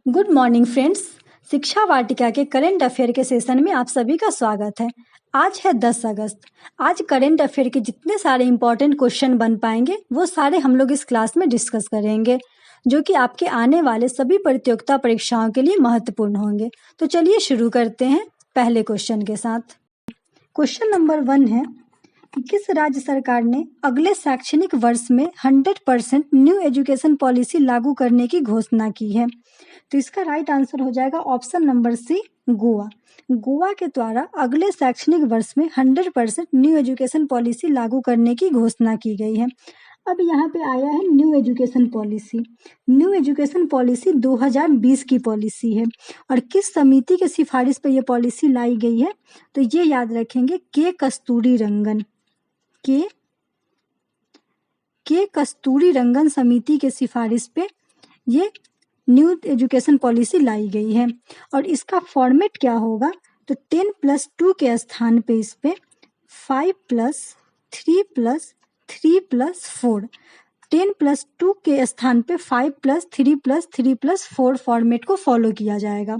Good morning friends. शिक्षा वाटिका के current affair के सेशन में आप सभी का स्वागत है। आज है 10 अगस्त। आज करंट अफेयर के जितने सारे इंपॉर्टेंट क्वेश्चन बन पाएंगे वो सारे हम लोग इस क्लास में डिस्कस करेंगे, जो कि आपके आने वाले सभी प्रतियोगिता परीक्षाओं के लिए महत्वपूर्ण होंगे। तो चलिए शुरू करते हैं पहले क्वेश्चन के साथ। क्वेश्चन नंबर 1 है कि किस राज्य सरकार ने अगले शैक्षणिक वर्ष में 100% न्यू एजुकेशन पॉलिसी लागू करने की घोषणा की है? तो इसका राइट आंसर हो जाएगा option number C, Goa. Goa के द्वारा अगले शैक्षणिक वर्ष में 100% न्यू एजुकेशन पॉलिसी लागू करने की घोषणा की गई है। अब यहाँ पे आया है new education policy. New education policy 2020 की पॉलिसी है और किस समिति के सिफारिश पर यह पॉलिसी लाई गई है? तो ये याद रखेंगे, के कस्तूरीरंगन। के कस्तूरीरंगन समिति के सिफारिश पे ये न्यू एजुकेशन पॉलिसी लाई गई है। और इसका फॉर्मेट क्या होगा? तो 10+2 के स्थान पे इस पे 5+3+3+4, 10+2 के स्थान पे 5+3+3+4 फॉर्मेट को फॉलो किया जाएगा।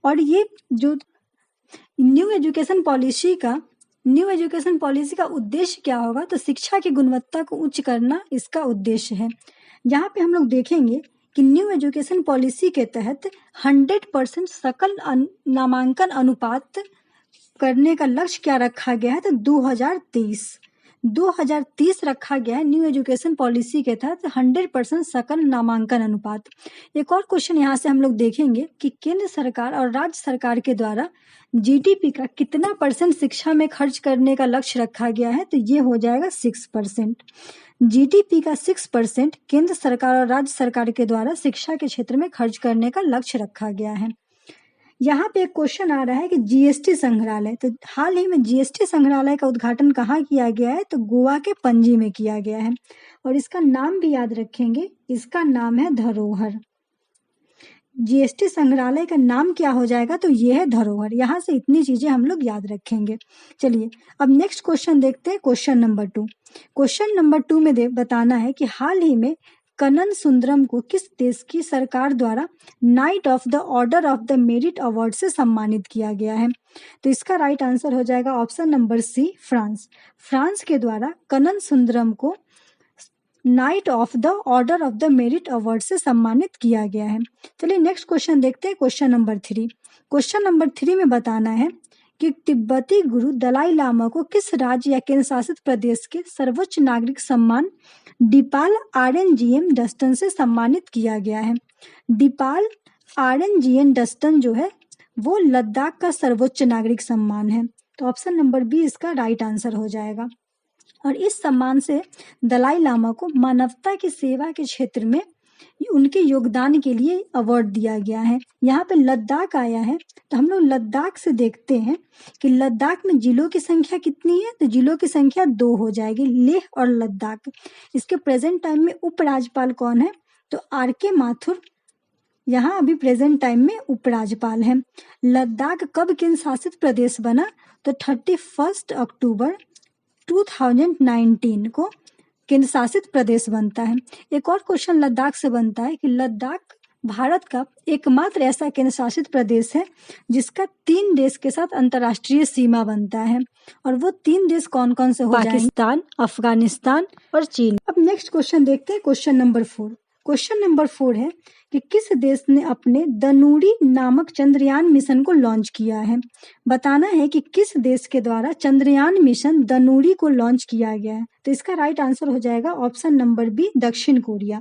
और ये जो न्यू एजुकेशन पॉलिसी का उद्देश्य क्या होगा? तो शिक्षा की गुणवत्ता को उच्च करना इसका उद्देश्य है। यहाँ पे हम लोग देखेंगे कि न्यू एजुकेशन पॉलिसी के तहत 100% सकल नामांकन अनुपात करने का लक्ष्य क्या रखा गया है? तो 2030 रखा गया है न्यू एजुकेशन पॉलिसी के तहत 100% सकल नामांकन अनुपात। एक और क्वेश्चन यहाँ से हम लोग देखेंगे कि केंद्र सरकार और राज्य सरकार के द्वारा जीडीपी का कितना % शिक्षा में खर्च करने का लक्ष्य रखा गया है? तो ये हो जाएगा 6%। जीडीपी का 6% केंद्र सरकार और राज्य सरकार के द्वारा शिक्षा के क्षेत्र में खर्च करने का लक्ष्य रखा गया है। यहाँ पे एक क्वेश्चन आ रहा है कि जीएसटी संग्रहालय, तो हाल ही में जीएसटी संग्रहालय का उद्घाटन कहाँ किया गया है? तो गोवा के पणजी में किया गया है। और इसका नाम भी याद रखेंगे, इसका नाम है धरोहर। जीएसटी संग्रहालय का नाम क्या हो जाएगा? तो ये है धरोहर। यहाँ से इतनी चीजें हम लोग याद रखेंगे। चलिए अब नेक्स्ट क्वेश्चन देखते हैं, क्वेश्चन नंबर 2। क्वेश्चन नंबर 2 में बताना है कि हाल ही में कन्नन सुंदरम को किस देश की सरकार द्वारा night of the order of the merit award से सम्मानित किया गया है? तो इसका राइट आंसर हो जाएगा option number C, France. France के द्वारा कन्नन सुंदरम को knight of the order of the merit award से सम्मानित किया गया है। चलिए नेक्स्ट क्वेश्चन देखते हैं, क्वेश्चन नंबर 3। क्वेश्चन नंबर 3 में बताना है कि तिब्बती गुरु दलाई लामा को किस राज्य या केंद्र शासित प्रदेश के सर्वोच्च नागरिक सम्मान दीपाल आरएनजीएन डस्टन से सम्मानित किया गया है? दीपाल आरएनजीएन डस्टन जो है वो लद्दाख का सर्वोच्च नागरिक सम्मान है। तो ऑप्शन नंबर बी इसका राइट आंसर हो जाएगा। और इस सम्मान से दलाई लामा को मानवता की सेवा के क्षेत्र में उनके योगदान के लिए अवार्ड दिया गया है। यहाँ पे लद्दाख आया है, तो हम लोग लद्दाख से देखते हैं कि लद्दाख में जिलों की संख्या कितनी है? तो जिलों की संख्या 2 हो जाएगी, लेह और लद्दाख। इसके प्रेजेंट टाइम में उपराज्यपाल कौन है? तो आर.के. माथुर यहाँ अभी प्रेजेंट टाइम में उपराज्यपाल है। लद्दाख कब केंद्र शासित प्रदेश बना? तो 31 अक्टूबर 2019 को केंद्र शासित प्रदेश बनता है। एक और क्वेश्चन लद्दाख से बनता है कि लद्दाख भारत का एकमात्र ऐसा केंद्र शासित प्रदेश है जिसका 3 देश के साथ अंतर्राष्ट्रीय सीमा बनता है। और वो 3 देश कौन कौन से हो जाएंगे? पाकिस्तान, अफगानिस्तान और चीन। अब नेक्स्ट क्वेश्चन देखते हैं, क्वेश्चन नंबर 4। क्वेश्चन नंबर 4 है कि किस देश ने अपने दनूरी नामक चंद्रयान मिशन को लॉन्च किया है? बताना है कि किस देश के द्वारा चंद्रयान मिशन दनूरी को लॉन्च किया गया है? तो इसका राइट आंसर हो जाएगा ऑप्शन नंबर बी, दक्षिण कोरिया।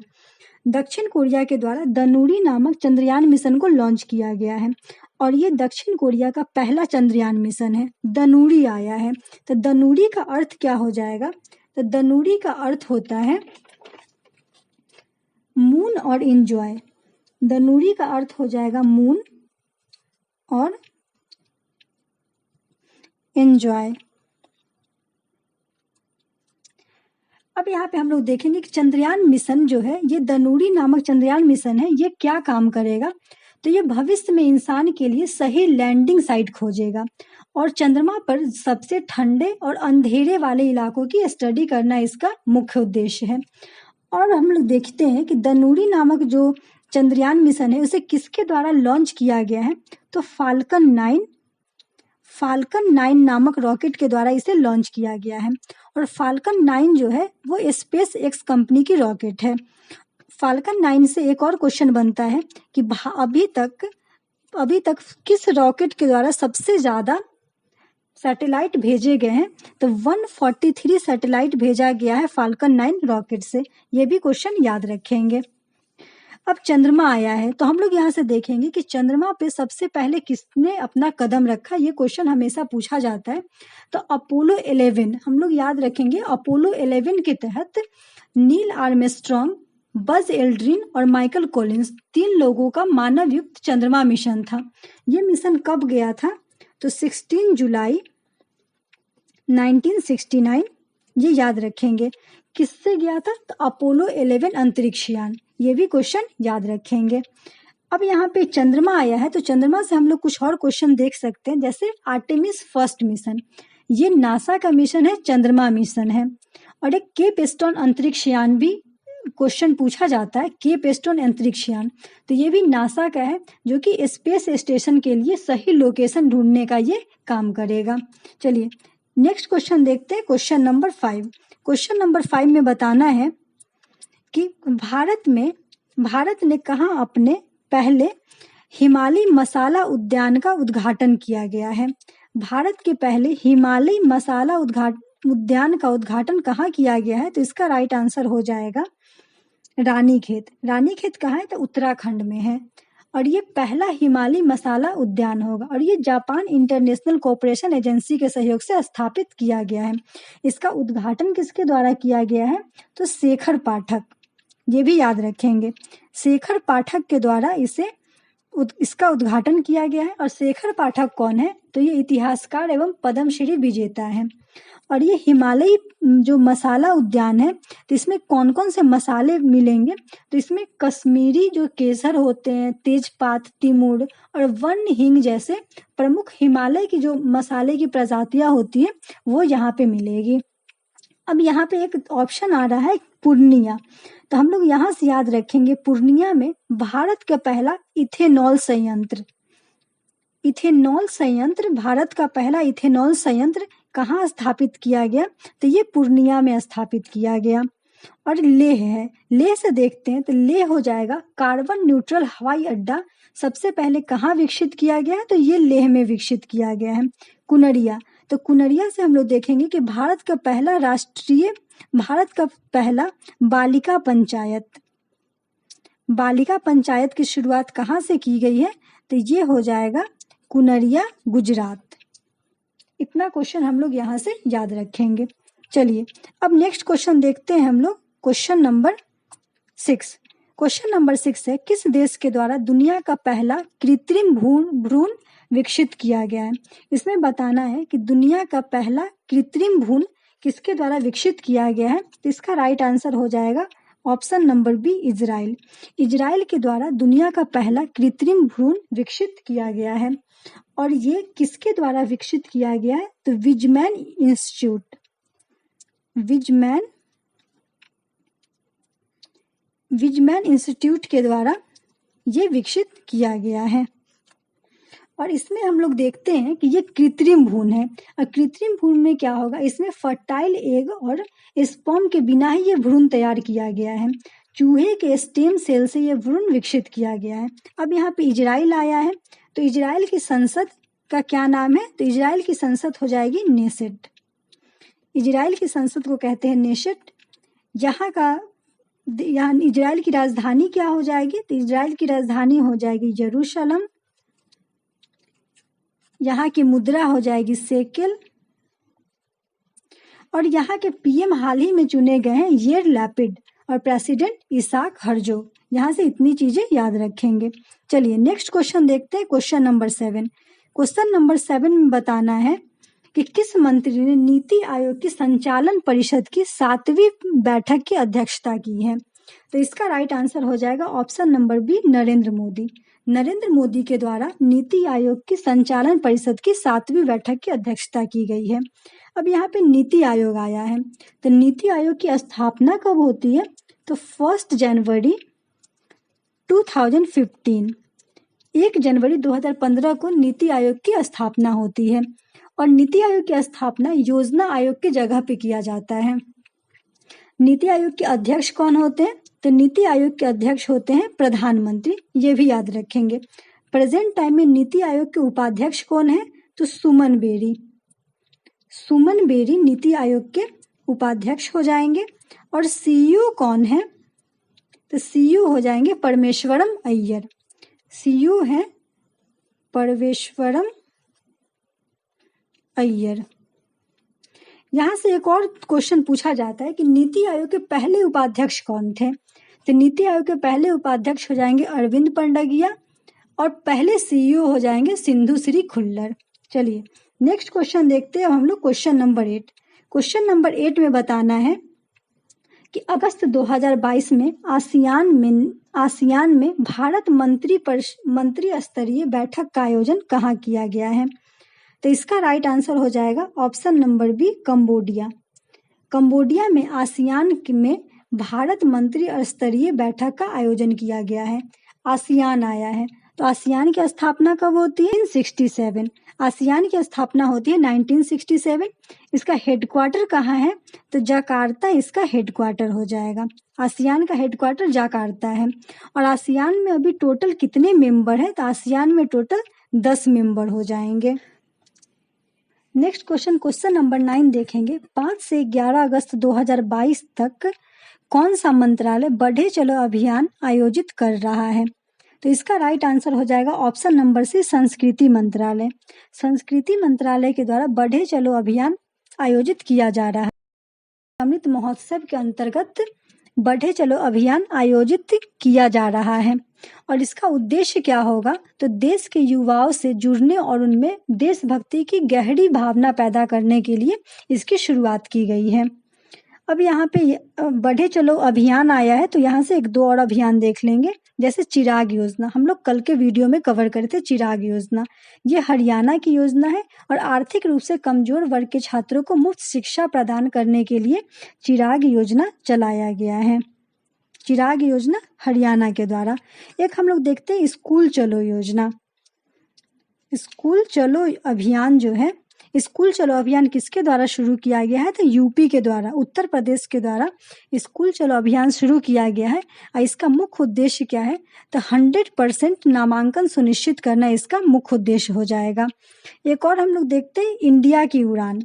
दक्षिण कोरिया के द्वारा दनूरी नामक चंद्रयान मिशन को लॉन्च किया गया है और ये दक्षिण कोरिया का पहला चंद्रयान मिशन है। दनूरी आया है, तो दनूरी का अर्थ क्या हो जाएगा? तो दनूरी का अर्थ होता है मून और एंजॉय। दनूरी का अर्थ हो जाएगा मून और एंजॉय। अब यहाँ पे हम लोग देखेंगे कि चंद्रयान मिशन जो है, ये दनूरी नामक चंद्रयान मिशन है, ये क्या काम करेगा? तो ये भविष्य में इंसान के लिए सही लैंडिंग साइट खोजेगा और चंद्रमा पर सबसे ठंडे और अंधेरे वाले इलाकों की स्टडी करना इसका मुख्य उद्देश्य है। और हम लोग देखते हैं कि दनूरी नामक जो चंद्रयान मिशन है उसे किसके द्वारा लॉन्च किया गया है, तो फाल्कन 9 नामक रॉकेट के द्वारा इसे लॉन्च किया गया है। और फाल्कन 9 जो है वो स्पेस एक्स कंपनी की रॉकेट है। फाल्कन 9 से एक और क्वेश्चन बनता है कि अभी तक किस रॉकेट के द्वारा सबसे ज्यादा सैटेलाइट भेजे गए हैं, तो 143 सैटेलाइट भेजा गया है फाल्कन 9 रॉकेट से। ये भी क्वेश्चन याद रखेंगे। अब चंद्रमा आया है तो हम लोग यहाँ से देखेंगे कि चंद्रमा पे सबसे पहले किसने अपना कदम रखा, ये क्वेश्चन हमेशा पूछा जाता है। तो अपोलो 11 हम लोग याद रखेंगे। अपोलो 11 के तहत नील आर्मस्ट्रॉन्ग, बज एल्ड्रिन और माइकल कॉलिंस 3 लोगों का मानव युक्त चंद्रमा मिशन था। ये मिशन कब गया था, तो 16 जुलाई 1969। ये याद रखेंगे। किससे गया था, तो अपोलो 11 अंतरिक्ष यान। ये भी क्वेश्चन याद रखेंगे। अब यहाँ पे चंद्रमा आया है तो चंद्रमा से हम लोग कुछ और क्वेश्चन देख सकते हैं, जैसे आर्टेमिस फर्स्ट मिशन, ये नासा का मिशन है, चंद्रमा मिशन है। और एक केप स्टोन अंतरिक्ष यान भी क्वेश्चन पूछा जाता है, केप स्टोन अंतरिक्ष यान, तो ये भी नासा का है, जो कि स्पेस स्टेशन के लिए सही लोकेशन ढूंढने का ये काम करेगा। चलिए नेक्स्ट क्वेश्चन देखते हैं, क्वेश्चन नंबर 5। क्वेश्चन नंबर 5 में बताना है कि भारत ने कहाँ अपने पहले हिमालय मसाला उद्यान का उद्घाटन किया गया है। भारत के पहले हिमालय मसाला उद्यान का उद्घाटन कहाँ किया गया है, तो इसका राइट आंसर हो जाएगा रानीखेत। रानीखेत कहाँ है, तो उत्तराखंड में है। और ये पहला हिमालय मसाला उद्यान होगा और ये जापान इंटरनेशनल कोऑपरेशन एजेंसी के सहयोग से स्थापित किया गया है। इसका उद्घाटन किसके द्वारा किया गया है, तो शेखर पाठक। ये भी याद रखेंगे, शेखर पाठक के द्वारा इसका उद्घाटन किया गया है। और शेखर पाठक कौन है, तो ये इतिहासकार एवं पद्मश्री विजेता है। और ये हिमालय जो मसाला उद्यान है तो इसमें कौन कौन से मसाले मिलेंगे, तो इसमें कश्मीरी जो केसर होते हैं, तेजपात, तिमुड़ और वन हींग जैसे प्रमुख हिमालय की जो मसाले की प्रजातियां होती है वो यहाँ पे मिलेगी। अब यहाँ पे एक ऑप्शन आ रहा है पूर्णिया, तो हम लोग यहाँ से याद रखेंगे पूर्णिया में भारत का पहला इथेनॉल संयंत्र भारत का पहला इथेनॉल संयंत्र कहाँ स्थापित किया गया, तो ये पूर्णिया में स्थापित किया गया। और लेह है, लेह से देखते हैं तो लेह हो जाएगा कार्बन न्यूट्रल हवाई अड्डा सबसे पहले कहाँ विकसित किया गया है, तो ये लेह में विकसित किया गया है। कुनरिया, तो कुनरिया से हम लोग देखेंगे कि भारत का पहला बालिका पंचायत की शुरुआत कहाँ से की गई है, तो ये हो जाएगा कुनरिया, गुजरात। इतना क्वेश्चन हम लोग यहाँ से याद रखेंगे। चलिए अब नेक्स्ट क्वेश्चन देखते हैं हम लोग, क्वेश्चन नंबर 6। क्वेश्चन नंबर 6 है, किस देश के द्वारा दुनिया का पहला कृत्रिम भ्रूण विकसित किया गया है। इसमें बताना है कि दुनिया का पहला कृत्रिम भ्रूण किसके द्वारा विकसित किया गया है, तो इसका राइट आंसर हो जाएगा option number B, Israel. Israel के द्वारा दुनिया का पहला कृत्रिम भ्रूण विकसित किया गया है। और ये किसके द्वारा विकसित किया गया है, तो विजमैन इंस्टीट्यूट के द्वारा ये विकसित किया गया है। और इसमें हम लोग देखते हैं कि ये कृत्रिम भ्रूण है। और कृत्रिम भ्रूण में क्या होगा, इसमें फर्टाइल एग और स्पर्म के बिना ही ये भ्रूण तैयार किया गया है। चूहे के स्टेम सेल से ये भ्रूण विकसित किया गया है। अब यहाँ पे इजराइल आया है तो इजराइल की संसद का क्या नाम है, तो इजराइल की संसद हो जाएगी नेसेट। इजराइल की संसद को कहते हैं नेसेट। यहाँ इजराइल की राजधानी क्या हो जाएगी, तो इजराइल की राजधानी हो जाएगी यरूशलेम। यहाँ की मुद्रा हो जाएगी शेकेल। और यहाँ के पीएम हाल ही में चुने गए हैं येर लैपिड और प्रेसिडेंट इसाक हर्जोग। यहाँ से इतनी चीजें याद रखेंगे। चलिए नेक्स्ट क्वेश्चन देखते हैं, क्वेश्चन नंबर 7। क्वेश्चन नंबर 7 में बताना है कि किस मंत्री ने नीति आयोग की संचालन परिषद की 7वीं बैठक की अध्यक्षता की है, तो इसका राइट आंसर हो जाएगा option number B, Narendra Modi. Narendra Modi के द्वारा नीति आयोग की संचालन परिषद की 7वीं बैठक की अध्यक्षता की गई है। अब यहाँ पे नीति आयोग आया है तो नीति आयोग की स्थापना कब होती है, तो 1 जनवरी 2015, 1 जनवरी 2015 को नीति आयोग की स्थापना होती है और नीति आयोग की स्थापना योजना आयोग की जगह पे किया जाता है। नीति आयोग के अध्यक्ष कौन होते हैं? तो नीति आयोग के अध्यक्ष होते हैं प्रधानमंत्री, ये भी याद रखेंगे। प्रेजेंट टाइम में नीति आयोग के उपाध्यक्ष कौन है? तो सुमन बेरी। सुमन बेरी नीति आयोग के उपाध्यक्ष हो जाएंगे। और सीईओ कौन है? तो सीईओ हो जाएंगे परमेश्वरम अय्यर। सीईओ है परमेश्वरम अय्यर। यहाँ से एक और क्वेश्चन पूछा जाता है कि नीति आयोग के पहले उपाध्यक्ष कौन थे? तो नीति आयोग के पहले उपाध्यक्ष हो जाएंगे अरविंद पंडगिया और पहले सीईओ हो जाएंगे सिंधु श्री खुल्लर। चलिए नेक्स्ट क्वेश्चन देखते हैं हम लोग, क्वेश्चन नंबर 8। क्वेश्चन नंबर 8 में बताना है कि अगस्त 2022 में आसियान में भारत मंत्री स्तरीय बैठक का आयोजन कहाँ किया गया है? तो इसका राइट आंसर हो जाएगा option number B, Cambodia. Cambodia में आसियान में भारत मंत्री स्तरीय बैठक का आयोजन किया गया है। आसियान आया है, तो आसियान की स्थापना कब होती है? 1967। आसियान की स्थापना होती है 1967। इसका हेडक्वार्टर कहाँ है? तो जकार्ता इसका हेडक्वार्टर हो जाएगा। आसियान का हेडक्वार्टर जकार्ता है। और आसियान में अभी टोटल कितने मेंबर हैं? तो आसियान में टोटल 10 मेंबर हो जाएंगे। नेक्स्ट क्वेश्चन, क्वेश्चन नंबर 9 देखेंगे। 5 से 11 अगस्त 2022 तक कौन सा मंत्रालय बढ़े चलो अभियान आयोजित कर रहा है? तो इसका राइट आंसर हो जाएगा ऑप्शन नंबर सी, संस्कृति मंत्रालय। संस्कृति मंत्रालय के द्वारा बढ़े चलो अभियान आयोजित किया जा रहा है। अमृत महोत्सव के अंतर्गत बढ़े चलो अभियान आयोजित किया जा रहा है और इसका उद्देश्य क्या होगा? तो देश के युवाओं से जुड़ने और उनमें देशभक्ति की गहरी भावना पैदा करने के लिए इसकी शुरुआत की गई है। अब यहाँ पे बढ़े चलो अभियान आया है, तो यहाँ से 1-2 और अभियान देख लेंगे। जैसे चिराग योजना, हम लोग कल के वीडियो में कवर करे थे चिराग योजना। ये हरियाणा की योजना है और आर्थिक रूप से कमजोर वर्ग के छात्रों को मुफ्त शिक्षा प्रदान करने के लिए चिराग योजना चलाया गया है। चिराग योजना हरियाणा के द्वारा। एक हम लोग देखते हैं स्कूल चलो योजना। स्कूल चलो अभियान जो है, स्कूल चलो अभियान किसके द्वारा शुरू किया गया है? तो यूपी के द्वारा, उत्तर प्रदेश के द्वारा स्कूल चलो अभियान शुरू किया गया है। और इसका मुख्य उद्देश्य क्या है? तो 100% नामांकन सुनिश्चित करना इसका मुख्य उद्देश्य हो जाएगा। एक और हम लोग देखते हैं इंडिया की उड़ान।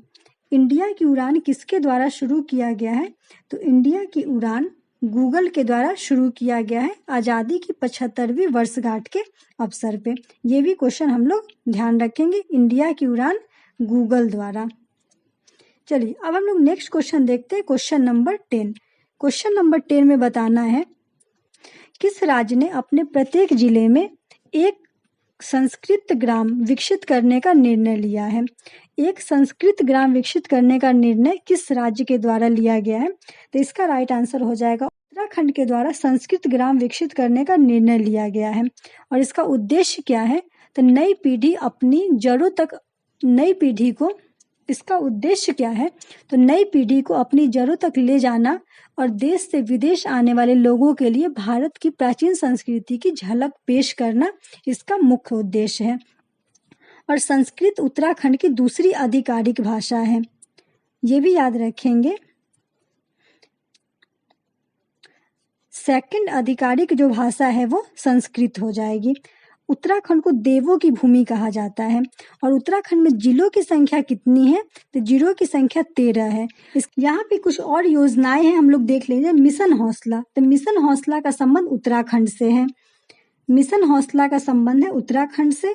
इंडिया की उड़ान किसके द्वारा शुरू किया गया है? तो इंडिया की उड़ान गूगल के द्वारा शुरू किया गया है आज़ादी की 75वीं वर्षगांठ के अवसर पे। ये भी क्वेश्चन हम लोग ध्यान रखेंगे, इंडिया की उड़ान गूगल द्वारा। चलिए अब हम लोग नेक्स्ट क्वेश्चन देखते हैं, क्वेश्चन नंबर 10। क्वेश्चन नंबर 10 में बताना है किस राज्य ने अपने प्रत्येक जिले में एक संस्कृत ग्राम विकसित करने का निर्णय लिया है? एक संस्कृत ग्राम विकसित करने का निर्णय किस राज्य के द्वारा लिया गया है? तो इसका राइट आंसर हो जाएगा उत्तराखंड के द्वारा संस्कृत ग्राम विकसित करने का निर्णय लिया गया है। और इसका उद्देश्य क्या है? तो नई पीढ़ी अपनी जड़ों तक, नई पीढ़ी को, इसका उद्देश्य क्या है? तो नई पीढ़ी को अपनी जड़ों तक ले जाना और देश से विदेश आने वाले लोगों के लिए भारत की प्राचीन संस्कृति की झलक पेश करना इसका मुख्य उद्देश्य है। और संस्कृत उत्तराखंड की दूसरी आधिकारिक भाषा है, ये भी याद रखेंगे। सेकंड आधिकारिक जो भाषा है वो संस्कृत हो जाएगी। उत्तराखंड को देवों की भूमि कहा जाता है। और उत्तराखंड में जिलों की संख्या कितनी है? तो जिलों की संख्या 13 है। यहाँ पे कुछ और योजनाएं हैं, हम लोग देख लेंगे। मिशन हौसला, तो मिशन हौसला का संबंध उत्तराखंड से है। मिशन हौसला का संबंध है उत्तराखंड से।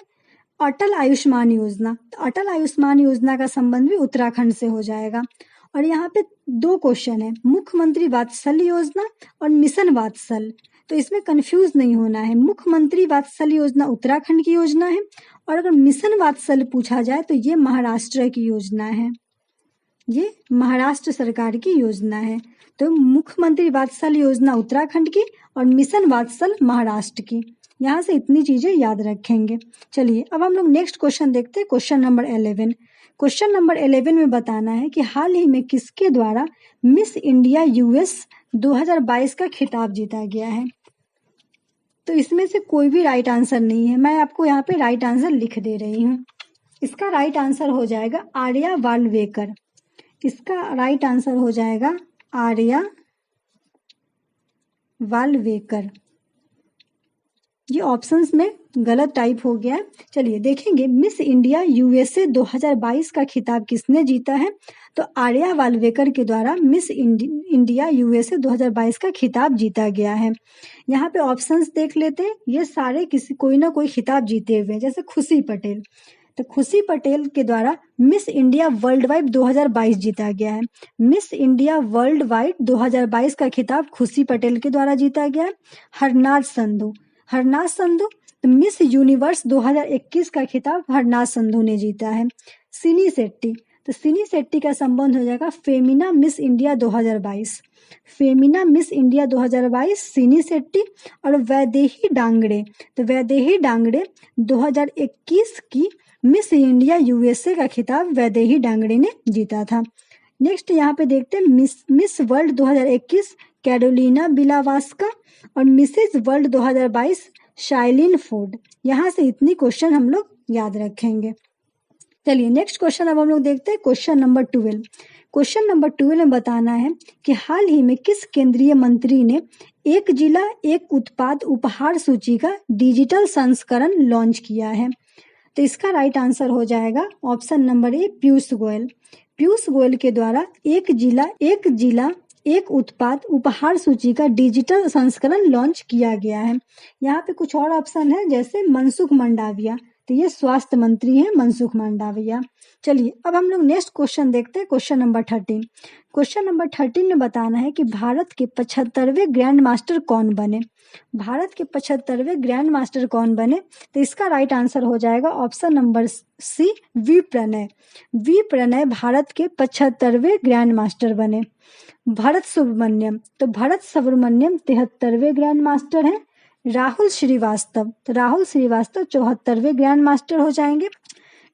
अटल आयुष्मान योजना, तो अटल आयुष्मान योजना का संबंध भी उत्तराखंड से हो जाएगा। और यहाँ पे 2 क्वेश्चन है, मुख्यमंत्री वात्सल्य योजना और मिशन वात्सल। तो इसमें कंफ्यूज नहीं होना है। मुख्यमंत्री वात्सल्य योजना उत्तराखंड की योजना है और अगर मिशन वात्सल्य पूछा जाए तो ये महाराष्ट्र की योजना है, ये महाराष्ट्र सरकार की योजना है। तो मुख्यमंत्री वात्सल्य योजना उत्तराखंड की और मिशन वात्सल्य महाराष्ट्र की। यहाँ से इतनी चीजें याद रखेंगे। चलिए अब हम लोग नेक्स्ट क्वेश्चन देखते हैं, क्वेश्चन नंबर 11। क्वेश्चन नंबर 11 में बताना है कि हाल ही में किसके द्वारा मिस इंडिया यूएस 2022 का खिताब जीता गया है। तो इसमें से कोई भी राइट आंसर नहीं है, मैं आपको यहाँ पे राइट आंसर लिख दे रही हूँ। इसका राइट आंसर हो जाएगा आर्या वाल्वेकर। इसका राइट आंसर हो जाएगा आर्या वाल्वेकर। ये ऑप्शंस में गलत टाइप हो गया। चलिए देखेंगे मिस इंडिया यूएसए 2022 का खिताब किसने जीता है। तो आर्या वाल्वेकर के द्वारा मिस इंडिया यूएसए 2022 का खिताब जीता गया है। यहाँ पे ऑप्शंस देख लेते हैं। ये सारे कोई ना कोई खिताब जीते हुए हैं, जैसे खुशी पटेल। तो खुशी पटेल के द्वारा मिस इंडिया वर्ल्ड वाइड 2022 जीता गया है। मिस इंडिया वर्ल्ड वाइड 2022 का खिताब खुशी पटेल के द्वारा जीता गया है। हरनाज संधू तो मिस यूनिवर्स 2021 का खिताब हरनाज संधू ने जीता है। सिनी शेट्टी, तो सिनी शेट्टी का संबंध हो जाएगा Femina miss India 2022। Femina miss India 2022 सिनी शेट्टी। और वैदेही डांगड़े, तो वैदेही डांगड़े 2021 की मिस इंडिया यूएसए का खिताब वैदेही डांगड़े ने जीता था। नेक्स्ट यहाँ पे देखते हैं मिस वर्ल्ड 2021 कैरोलिना बिलावास्का और मिसेज वर्ल्ड 2022 शाइलिन फोर्ड। यहाँ से इतनी क्वेश्चन हम लोग याद रखेंगे। चलिए नेक्स्ट क्वेश्चन अब हम लोग देखते हैं क्वेश्चन नंबर 12। क्वेश्चन नंबर 12 में बताना है कि हाल ही में किस केंद्रीय मंत्री ने एक जिला एक उत्पाद उपहार सूची का डिजिटल संस्करण लॉन्च किया है। तो इसका राइट आंसर हो जाएगा option number A Piyush Goyal. Piyush Goyal के द्वारा एक जिला एक उत्पाद उपहार सूची का डिजिटल संस्करण लॉन्च किया गया है। यहाँ पे कुछ और ऑप्शन है, जैसे मनसुख मंडाविया, तो ये स्वास्थ्य मंत्री हैं मनसुख मंडाविया। चलिए अब हम लोग नेक्स्ट क्वेश्चन देखते हैं क्वेश्चन नंबर 13। क्वेश्चन नंबर 13 में बताना है कि भारत के 75वें ग्रैंड मास्टर कौन बने। भारत के 75वें ग्रैंड मास्टर कौन बने। तो इसका राइट आंसर हो जाएगा option number C V Pranay. V Pranay Bharat के 75वें ग्रैंड मास्टर बने। भरत सुब्रमण्यम, तो भरत सुब्रमण्यम 73वें ग्रैंड मास्टर हैं। राहुल श्रीवास्तव, तो राहुल श्रीवास्तव 74वें ग्रैंड मास्टर हो जाएंगे।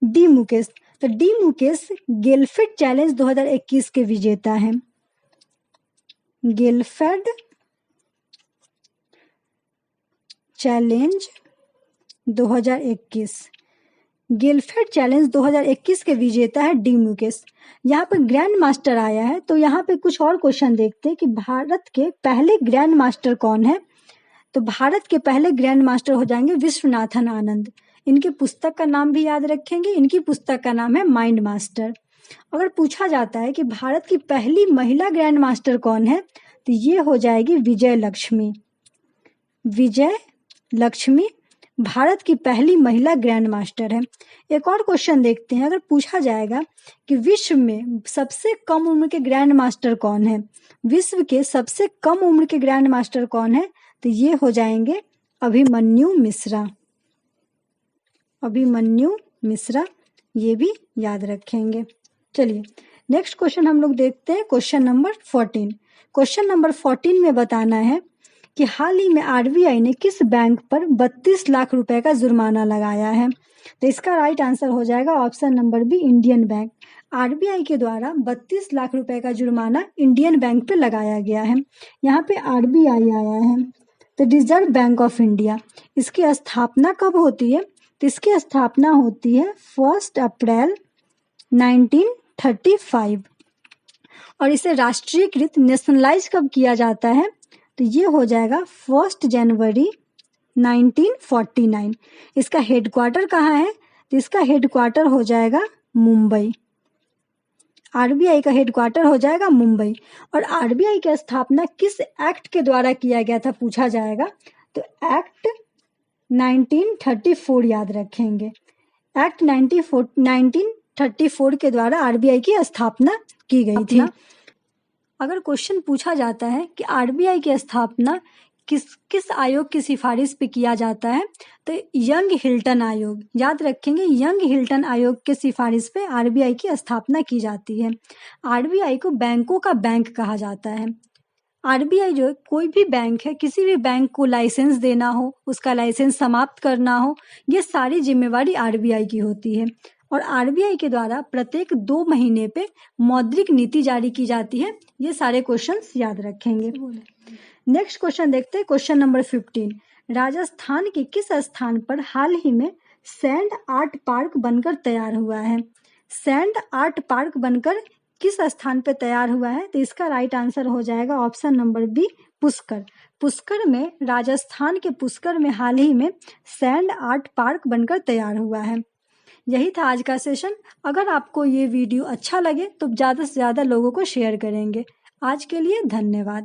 डी मुकेश, तो डी मुकेश गेलफेड चैलेंज 2021 के विजेता हैं। गेलफेड चैलेंज 2021, गेलफेड चैलेंज 2021 के विजेता है डी मुकेश। यहाँ पे ग्रैंड मास्टर आया है, तो यहाँ पे कुछ और क्वेश्चन देखते हैं कि भारत के पहले ग्रैंड मास्टर कौन है। तो भारत के पहले ग्रैंड मास्टर हो जाएंगे विश्वनाथन आनंद। इनकी पुस्तक का नाम भी याद रखेंगे, इनकी पुस्तक का नाम है माइंड मास्टर। अगर पूछा जाता है कि भारत की पहली महिला ग्रैंड मास्टर कौन है, तो ये हो जाएगी विजय लक्ष्मी। विजय लक्ष्मी भारत की पहली महिला ग्रैंड मास्टर है। एक और क्वेश्चन देखते हैं, अगर पूछा जाएगा कि विश्व में सबसे कम उम्र के ग्रैंड मास्टर कौन है, विश्व के सबसे कम उम्र के ग्रैंड मास्टर कौन है, तो ये हो जाएंगे अभिमन्यु मिश्रा। अभिमन्यु मिश्रा, ये भी याद रखेंगे। चलिए नेक्स्ट क्वेश्चन हम लोग देखते हैं क्वेश्चन नंबर 14। क्वेश्चन नंबर 14 में बताना है कि हाल ही में आरबीआई ने किस बैंक पर 32 लाख रुपए का जुर्माना लगाया है। तो इसका राइट आंसर हो जाएगा option number B Indian bank. RBI के द्वारा 32 लाख रुपए का जुर्माना इंडियन बैंक पे लगाया गया है। यहाँ पे आरबीआई आया है, तो रिजर्व बैंक ऑफ इंडिया। इसकी स्थापना कब होती है, तो इसकी स्थापना होती है 1 अप्रैल 1935। और इसे राष्ट्रीयकृत नेशनलाइज कब किया जाता है, तो ये हो जाएगा 1 जनवरी 1949। इसका हेडक्वार्टर कहाँ है, तो इसका हेडक्वार्टर हो जाएगा मुंबई। आरबीआई का हेडक्वार्टर हो जाएगा मुंबई। और आरबीआई की स्थापना किस एक्ट के द्वारा किया गया था पूछा जाएगा, तो एक्ट 1934 याद रखेंगे। एक्ट 1934 के द्वारा आरबीआई की स्थापना की गई थी। अगर क्वेश्चन पूछा जाता है कि आरबीआई की स्थापना किस आयोग की सिफारिश पे किया जाता है, तो यंग हिल्टन आयोग याद रखेंगे। यंग हिल्टन आयोग के सिफारिश पे आरबीआई की स्थापना की जाती है। आरबीआई को बैंकों का बैंक कहा जाता है। आरबीआई जो कोई भी बैंक है, किसी भी बैंक को लाइसेंस देना हो, उसका लाइसेंस समाप्त करना हो, ये सारी जिम्मेवारी आरबीआई की होती है। और आरबीआई के द्वारा प्रत्येक 2 महीने पे मौद्रिक नीति जारी की जाती है। ये सारे क्वेश्चंस याद रखेंगे। नेक्स्ट क्वेश्चन देखते हैं, क्वेश्चन नंबर 15। राजस्थान के किस स्थान पर हाल ही में सैंड आर्ट पार्क बनकर तैयार हुआ है? सैंड आर्ट पार्क बनकर किस स्थान पे तैयार हुआ है? तो इसका राइट आंसर हो जाएगा option number B, Pushkar. Pushkar में, राजस्थान के पुष्कर में हाल ही में सैंड आर्ट पार्क बनकर तैयार हुआ है। यही था आज का सेशन। अगर आपको ये वीडियो अच्छा लगे तो ज़्यादा से ज़्यादा लोगों को शेयर करेंगे। आज के लिए धन्यवाद।